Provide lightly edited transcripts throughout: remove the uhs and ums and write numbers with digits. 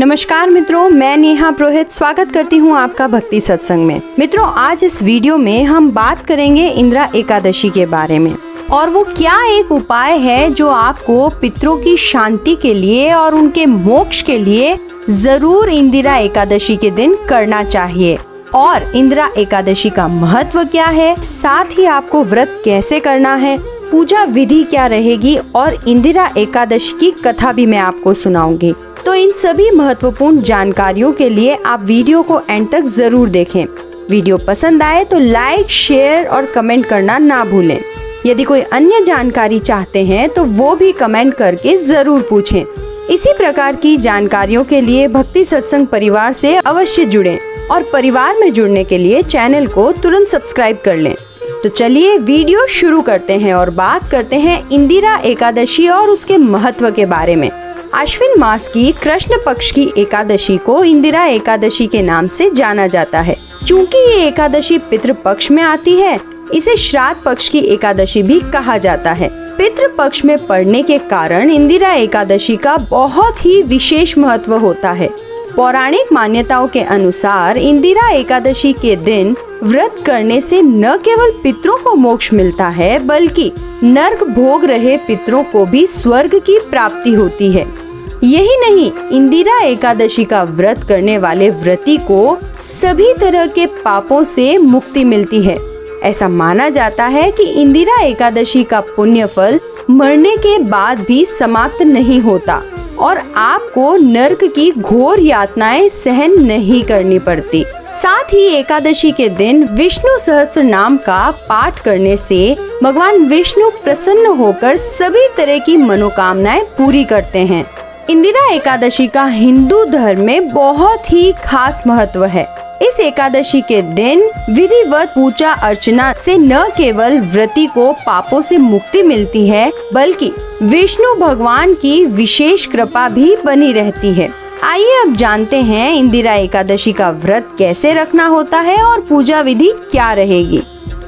नमस्कार मित्रों, मैं नेहा पुरोहित स्वागत करती हूँ आपका भक्ति सत्संग में। मित्रों, आज इस वीडियो में हम बात करेंगे इंदिरा एकादशी के बारे में और वो क्या एक उपाय है जो आपको पितरों की शांति के लिए और उनके मोक्ष के लिए जरूर इंदिरा एकादशी के दिन करना चाहिए। और इंदिरा एकादशी का महत्व क्या है, साथ ही आपको व्रत कैसे करना है, पूजा विधि क्या रहेगी और इंदिरा एकादशी की कथा भी मैं आपको सुनाऊंगी। तो इन सभी महत्वपूर्ण जानकारियों के लिए आप वीडियो को एंड तक जरूर देखें। वीडियो पसंद आए तो लाइक, शेयर और कमेंट करना ना भूलें। यदि कोई अन्य जानकारी चाहते हैं तो वो भी कमेंट करके जरूर पूछें। इसी प्रकार की जानकारियों के लिए भक्ति सत्संग परिवार से अवश्य जुड़ें और परिवार में जुड़ने के लिए चैनल को तुरंत सब्सक्राइब कर लें। तो चलिए वीडियो शुरू करते हैं और बात करते हैं इंदिरा एकादशी और उसके महत्व के बारे में। आश्विन मास की कृष्ण पक्ष की एकादशी को इंदिरा एकादशी के नाम से जाना जाता है। चूँकि ये एकादशी पितृ पक्ष में आती है, इसे श्राद्ध पक्ष की एकादशी भी कहा जाता है। पितृ पक्ष में पड़ने के कारण इंदिरा एकादशी का बहुत ही विशेष महत्व होता है। पौराणिक मान्यताओं के अनुसार इंदिरा एकादशी के दिन व्रत करने से न केवल पितरों को मोक्ष मिलता है, बल्कि नर्क भोग रहे पितरों को भी स्वर्ग की प्राप्ति होती है। यही नहीं, इंदिरा एकादशी का व्रत करने वाले व्रती को सभी तरह के पापों से मुक्ति मिलती है। ऐसा माना जाता है कि इंदिरा एकादशी का पुण्य फल मरने के बाद भी समाप्त नहीं होता और आपको नर्क की घोर यातनाएं सहन नहीं करनी पड़ती। साथ ही एकादशी के दिन विष्णु सहस्त्र नाम का पाठ करने से भगवान विष्णु प्रसन्न होकर सभी तरह की मनोकामनाएं पूरी करते हैं। इंदिरा एकादशी का हिंदू धर्म में बहुत ही खास महत्व है। इस एकादशी के दिन विधिवत पूजा अर्चना से न केवल व्रती को पापों से मुक्ति मिलती है, बल्कि विष्णु भगवान की विशेष कृपा भी बनी रहती है। आइए अब जानते हैं इंदिरा एकादशी का व्रत कैसे रखना होता है और पूजा विधि क्या रहेगी।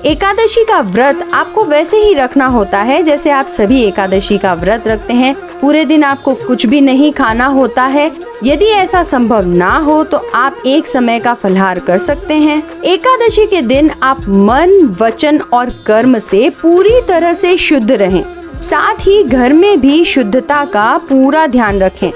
एकादशी का व्रत आपको वैसे ही रखना होता है जैसे आप सभी एकादशी का व्रत रखते हैं। पूरे दिन आपको कुछ भी नहीं खाना होता है। यदि ऐसा संभव ना हो तो आप एक समय का फलाहार कर सकते हैं। एकादशी के दिन आप मन, वचन और कर्म से पूरी तरह से शुद्ध रहें। साथ ही घर में भी शुद्धता का पूरा ध्यान रखें।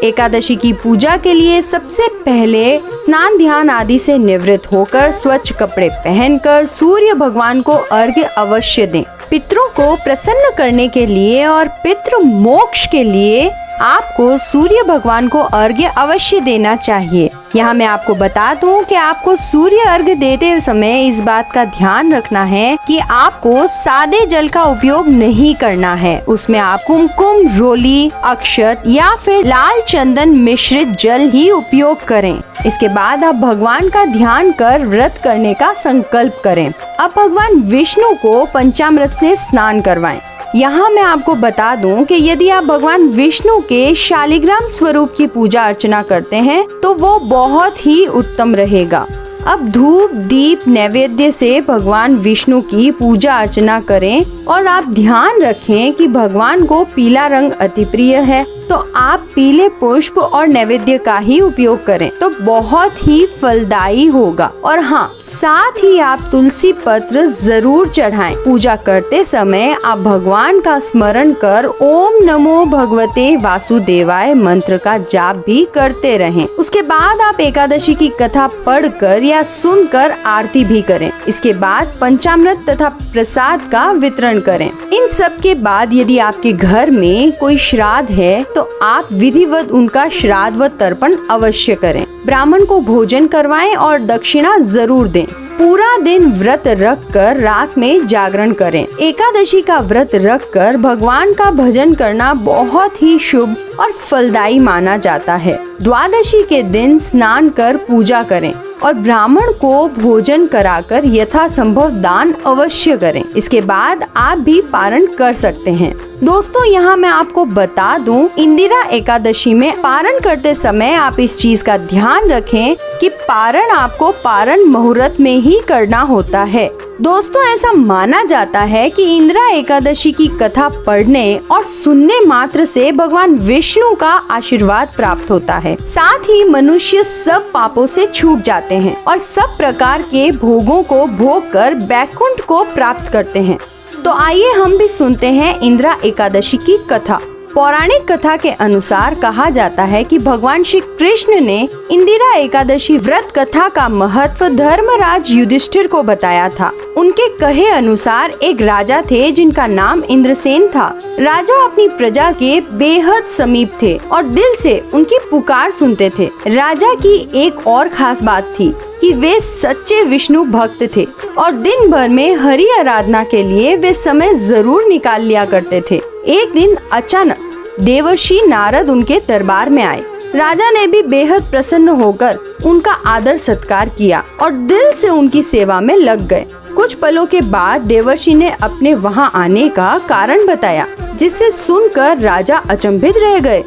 एकादशी की पूजा के लिए सबसे पहले स्नान ध्यान आदि से निवृत्त होकर स्वच्छ कपड़े पहनकर सूर्य भगवान को अर्घ्य अवश्य दें। पितरों को प्रसन्न करने के लिए और पितृ मोक्ष के लिए आपको सूर्य भगवान को अर्घ्य अवश्य देना चाहिए। यहाँ मैं आपको बता दूं कि आपको सूर्य अर्घ्य देते समय इस बात का ध्यान रखना है कि आपको सादे जल का उपयोग नहीं करना है। उसमें आप कुमकुम, रोली, अक्षत या फिर लाल चंदन मिश्रित जल ही उपयोग करें। इसके बाद आप भगवान का ध्यान कर व्रत करने का संकल्प करें। अब भगवान विष्णु को पंचामृत से स्नान करवाएं। यहाँ मैं आपको बता दूं कि यदि आप भगवान विष्णु के शालिग्राम स्वरूप की पूजा अर्चना करते हैं तो वो बहुत ही उत्तम रहेगा। अब धूप, दीप, नैवेद्य से भगवान विष्णु की पूजा अर्चना करें और आप ध्यान रखें कि भगवान को पीला रंग अति प्रिय है, तो आप पीले पुष्प और नैवेद्य का ही उपयोग करें तो बहुत ही फलदायी होगा। और हाँ, साथ ही आप तुलसी पत्र जरूर चढ़ाएं। पूजा करते समय आप भगवान का स्मरण कर ओम नमो भगवते वासुदेवाय मंत्र का जाप भी करते रहें। उसके बाद आप एकादशी की कथा पढ़कर या सुनकर आरती भी करें। इसके बाद पंचामृत तथा प्रसाद का वितरण करें। इन सब के बाद यदि आपके घर में कोई श्राद्ध है तो आप विधिवत उनका श्राद्ध व तर्पण अवश्य करें। ब्राह्मण को भोजन करवाएं और दक्षिणा जरूर दें। पूरा दिन व्रत रख कर रात में जागरण करें। एकादशी का व्रत रख कर भगवान का भजन करना बहुत ही शुभ और फलदायी माना जाता है। द्वादशी के दिन स्नान कर पूजा करें और ब्राह्मण को भोजन कराकर यथासंभव दान अवश्य करें। इसके बाद आप भी पारण कर सकते हैं। दोस्तों, यहाँ मैं आपको बता दूं, इंदिरा एकादशी में पारण करते समय आप इस चीज का ध्यान रखें कि पारण आपको पारण मुहूर्त में ही करना होता है। दोस्तों, ऐसा माना जाता है कि इंदिरा एकादशी की कथा पढ़ने और सुनने मात्र से भगवान विष्णु का आशीर्वाद प्राप्त होता है। साथ ही मनुष्य सब पापों से छूट जाते हैं और सब प्रकार के भोगों को भोग कर बैकुंठ को प्राप्त करते हैं। तो आइए हम भी सुनते हैं इंदिरा एकादशी की कथा। पौराणिक कथा के अनुसार कहा जाता है कि भगवान श्री कृष्ण ने इंदिरा एकादशी व्रत कथा का महत्व धर्मराज युधिष्ठिर को बताया था। उनके कहे अनुसार एक राजा थे जिनका नाम इंद्रसेन था। राजा अपनी प्रजा के बेहद समीप थे और दिल से उनकी पुकार सुनते थे। राजा की एक और खास बात थी कि वे सच्चे विष्णु भक्त थे और दिन भर में हरि आराधना के लिए वे समय जरूर निकाल लिया करते थे। एक दिन अचानक देवर्षि नारद उनके दरबार में आए। राजा ने भी बेहद प्रसन्न होकर उनका आदर सत्कार किया और दिल से उनकी सेवा में लग गए। कुछ पलों के बाद देवर्षि ने अपने वहां आने का कारण बताया, जिसे सुनकर राजा अचंभित रह गए।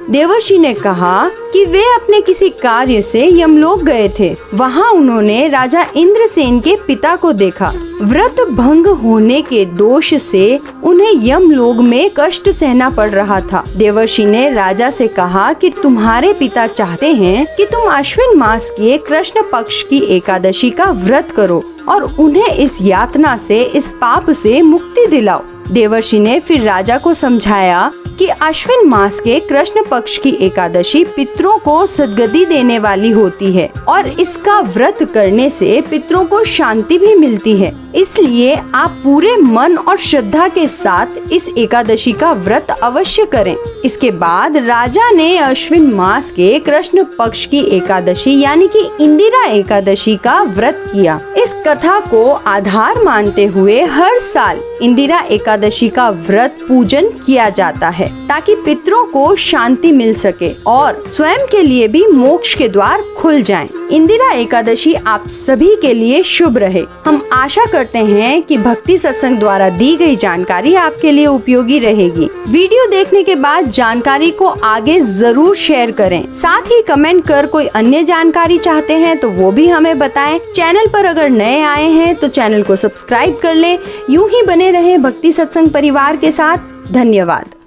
देवर्षि ने कहा कि वे अपने किसी कार्य से यमलोक गए थे। वहां उन्होंने राजा इंद्रसेन के पिता को देखा। व्रत भंग होने के दोष से उन्हें यमलोक में कष्ट सहना पड़ रहा था। देवर्षि ने राजा से कहा कि तुम्हारे पिता चाहते हैं कि तुम अश्विन मास के कृष्ण पक्ष की एकादशी का व्रत करो और उन्हें इस यातना से, इस पाप से मुक्ति दिलाओ। देवर्षि ने फिर राजा को समझाया कि अश्विन मास के कृष्ण पक्ष की एकादशी पितरों को सद्गति देने वाली होती है और इसका व्रत करने से पितरों को शांति भी मिलती है। इसलिए आप पूरे मन और श्रद्धा के साथ इस एकादशी का व्रत अवश्य करें। इसके बाद राजा ने अश्विन मास के कृष्ण पक्ष की एकादशी यानी कि इंदिरा एकादशी का व्रत किया। इस कथा को आधार मानते हुए हर साल इंदिरा एकादशी का व्रत पूजन किया जाता है ताकि पितरों को शांति मिल सके और स्वयं के लिए भी मोक्ष के द्वार खुल जाएं। इंदिरा एकादशी आप सभी के लिए शुभ रहे। हम आशा करते हैं कि भक्ति सत्संग द्वारा दी गई जानकारी आपके लिए उपयोगी रहेगी। वीडियो देखने के बाद जानकारी को आगे जरूर शेयर करें। साथ ही कमेंट कर कोई अन्य जानकारी चाहते हैं तो वो भी हमें बताएं। चैनल पर अगर नए आए हैं तो चैनल को सब्सक्राइब कर लें। यूं ही बने रहें भक्ति सत्संग परिवार के साथ। धन्यवाद।